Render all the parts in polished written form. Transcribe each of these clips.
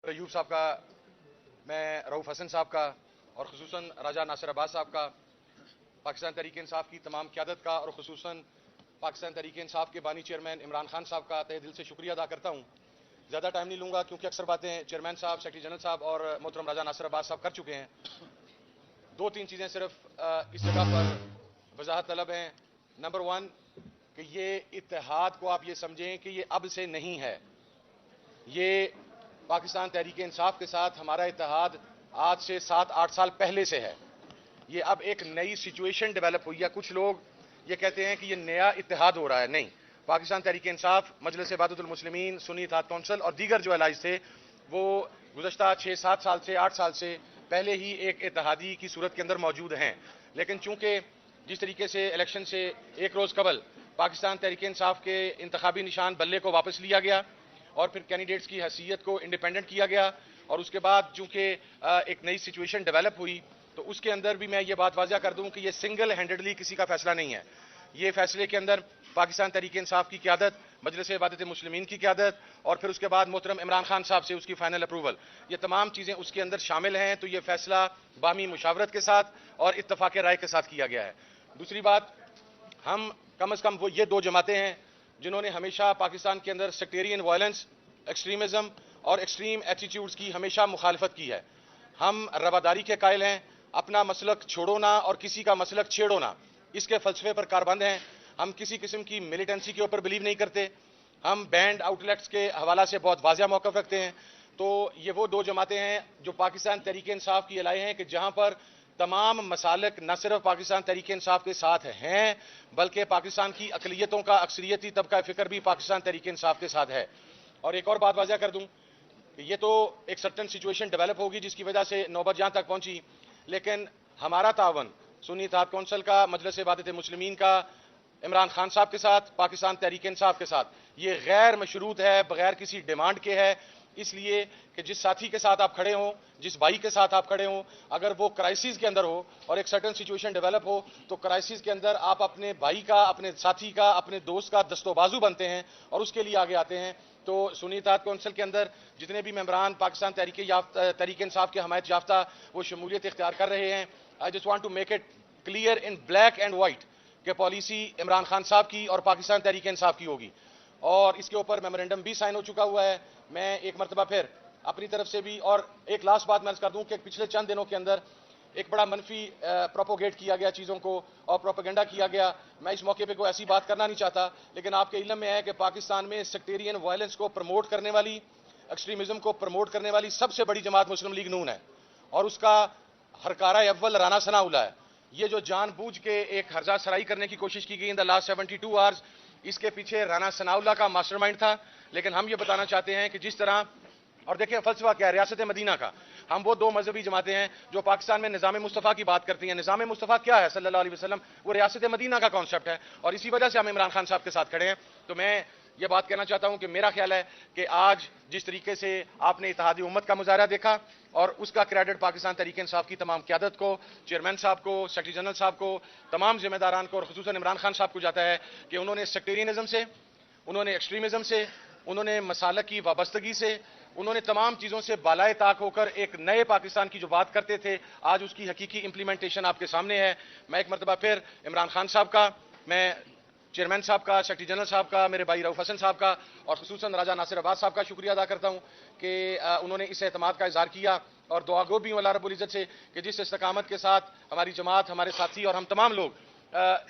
अयूब साहब का, मैं रऊफ हसन साहब का और खुसूसन राजा नासिर अब्बास साहब का, पाकिस्तान तहरीक इंसाफ की तमाम क़यादत का और खुसूसन पाकिस्तान तहरीक इंसाफ के बानी चेयरमैन इमरान खान साहब का तहे दिल से शुक्रिया अदा करता हूँ। ज़्यादा टाइम नहीं लूँगा क्योंकि अक्सर बातें चेयरमैन साहब, सेक्रेटरी जनरल साहब और मोहतरम राजा नासिर अब्बास साहब कर चुके हैं। दो तीन चीज़ें सिर्फ इस जगह पर वजाहत तलब हैं। नंबर वन कि ये इत्तेहाद को आप ये समझें कि ये अब से नहीं है। ये पाकिस्तान तहरीक इंसाफ के साथ हमारा इत्तेहाद आज से 7-8 साल पहले से है। ये अब एक नई सिचुएशन डेवलप हुई है। कुछ लोग ये कहते हैं कि ये नया इत्तेहाद हो रहा है। नहीं, पाकिस्तान तहरीक इंसाफ, मजलिस इबादतुल मुस्लिमीन, सुन्नी इत्तेहाद कौंसिल और दीगर जो अलाइज थे वो गुज़श्ता 6-7 साल से 8 साल से पहले ही एक इत्तेहादी की सूरत के अंदर मौजूद हैं। लेकिन चूंकि जिस तरीके से इलेक्शन से एक रोज़ कबल पाकिस्तान तहरीक इंसाफ के इंतखाबी निशान बल्ले को वापस लिया गया और फिर कैंडिडेट्स की हैसियत को इंडिपेंडेंट किया गया और उसके बाद चूंकि एक नई सिचुएशन डेवलप हुई तो उसके अंदर भी मैं ये बात वाज़ा कर दूं कि ये सिंगल हैंडेडली किसी का फैसला नहीं है। ये फैसले के अंदर पाकिस्तान तहरीक इंसाफ की क़यादत, मजलिस इबादत मुस्लिमीन की क़यादत और फिर उसके बाद मोहतरम इमरान खान साहब से उसकी फाइनल अप्रूवल, ये तमाम चीज़ें उसके अंदर शामिल हैं। तो ये फैसला बामी मुशावरत के साथ और इत्तफाक़ राय के साथ किया गया है। दूसरी बात, हम कम अज़ कम वो ये दो जमातें हैं जिन्होंने हमेशा पाकिस्तान के अंदर सेक्टेरियन वायलेंस, एक्सट्रीमिज़म और एक्सट्रीम एटीट्यूड्स की हमेशा मुखालफत की है। हम रवादारी के कायल हैं, अपना मसलक छोड़ो ना और किसी का मसलक छेड़ो ना, इसके फलसफे पर कारबंद हैं। हम किसी किस्म की मिलिटेंसी के ऊपर बिलीव नहीं करते। हम बैंड आउटलेट्स के हवाला से बहुत वाज़ेह मौक़िफ़ रखते हैं। तो ये वो दो जमातें हैं जो पाकिस्तान तहरीक इंसाफ की अलाई हैं कि जहाँ पर तमाम मसालक न सिर्फ पाकिस्तान तहरीक इंसाफ के साथ हैं बल्कि पाकिस्तान की अक़लियतों का अक्सरियती तबका फ़िक्र भी पाकिस्तान तहरीक इंसाफ के साथ है। और एक और बात वाज़ेह कर दूँ, ये तो एक सर्टन सिचुएशन डेवलप होगी जिसकी वजह से नौबत जहाँ तक पहुँची, लेकिन हमारा तावन सुन्नी इत्तेहाद कौंसिल का, मजलिस इबादत मुस्लिमीन का, इमरान खान साहब के साथ, पाकिस्तान तहरीक इंसाफ के साथ, ये गैर मशरूत है, बगैर किसी डिमांड के है। इसलिए कि जिस साथी के साथ आप खड़े हों, जिस भाई के साथ आप खड़े हों, अगर वो क्राइसिस के अंदर हो और एक सर्टन सिचुएशन डेवलप हो तो क्राइसिस के अंदर आप अपने भाई का, अपने साथी का, अपने दोस्त का दस्तोबाजू बनते हैं और उसके लिए आगे आते हैं। तो सुन्नी इत्तेहाद कौंसिल के अंदर जितने भी मेंबरान पाकिस्तान तहरीक इंसाफ के हमायत याफ्ता वो शमूलियत इख्तियार कर रहे हैं। I just want to make it clear in black and white कि पॉलिसी इमरान खान साहब की और पाकिस्तान तहरीक इंसाफ की होगी और इसके ऊपर मेमोरेंडम भी साइन हो चुका हुआ है। मैं एक मरतबा फिर अपनी तरफ से भी, और एक लास्ट बात मैं अर्ज कर दूं कि पिछले चंद दिनों के अंदर एक बड़ा मनफी प्रोपोगेट किया गया चीज़ों को और प्रोपेगेंडा किया गया। मैं इस मौके पे कोई ऐसी बात करना नहीं चाहता, लेकिन आपके इल्म में है कि पाकिस्तान में सेक्टेरियन वायलेंस को प्रमोट करने वाली, एक्सट्रीमिज्म को प्रमोट करने वाली सबसे बड़ी जमात मुस्लिम लीग नून है और उसका हरकारा अव्वल राना सनाउल्लाह है। ये जो जानबूझ के एक हर्जा सराई करने की कोशिश की गई इन द लास्ट 72 आवर्स, इसके पीछे राना सनाउल्लाह का मास्टरमाइंड था। लेकिन हम ये बताना चाहते हैं कि जिस तरह, और देखिए फलसफा क्या है रियासत मदीना का, हम वो दो मजहबी जमातें हैं जो पाकिस्तान में निज़ाम मुस्तफ़ा की बात करती हैं। निज़ाम मुस्तफ़ा क्या है सल्लल्लाहु अलैहि वसल्लम, वो रियासत मदीना का कॉन्सेप्ट है और इसी वजह से हम इमरान खान साहब के साथ खड़े हैं। तो मैं ये बात कहना चाहता हूं कि मेरा ख्याल है कि आज जिस तरीके से आपने इत्तेहादी उम्मत का मुजाहरा देखा और उसका क्रेडिट पाकिस्तान तहरीक इंसाफ की तमाम क़यादत को, चेयरमैन साहब को, सेक्रेटरी जनरल साहब को, तमाम जिम्मेदारान को और खुसूसन इमरान खान साहब को जाता है कि उन्होंने सेक्टेरियनिज़म से, उन्होंने एक्सट्रीमिज़म से, उन्होंने मसालक की वाबस्तगी से, उन्होंने तमाम चीज़ों से बालाए ताक होकर एक नए पाकिस्तान की जो बात करते थे आज उसकी हकीकी इंप्लीमेंटेशन आपके सामने है। मैं एक मरतबा फिर इमरान खान साहब का, मैं चेयरमैन साहब का, सेक्रेटरी जनरल साहब का, मेरे भाई रऊफ हसन साहब का और खुसूसन राजा नासिर अब्बास साहब का शुक्रिया अदा करता हूँ कि उन्होंने इस एतमाद का इजहार किया और दुआ गो भी हूँ अल्लाह रब्बुल इज़्ज़त से कि जिस इस्तकामत के साथ हमारी जमात, हमारे साथी और हम तमाम लोग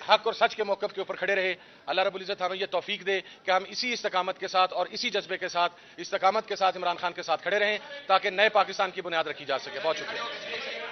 हक और सच के मौक़िफ़ के ऊपर खड़े रहे, अल्लाह रब्बुल इज़्ज़त हमें यह तौफीक दे कि हम इसी इस्तकामत के साथ और इसी जज्बे के साथ, इस्तकामत के साथ इमरान खान के साथ खड़े रहें ताकि नए पाकिस्तान की बुनियाद रखी जा सके। बहुत शुक्रिया।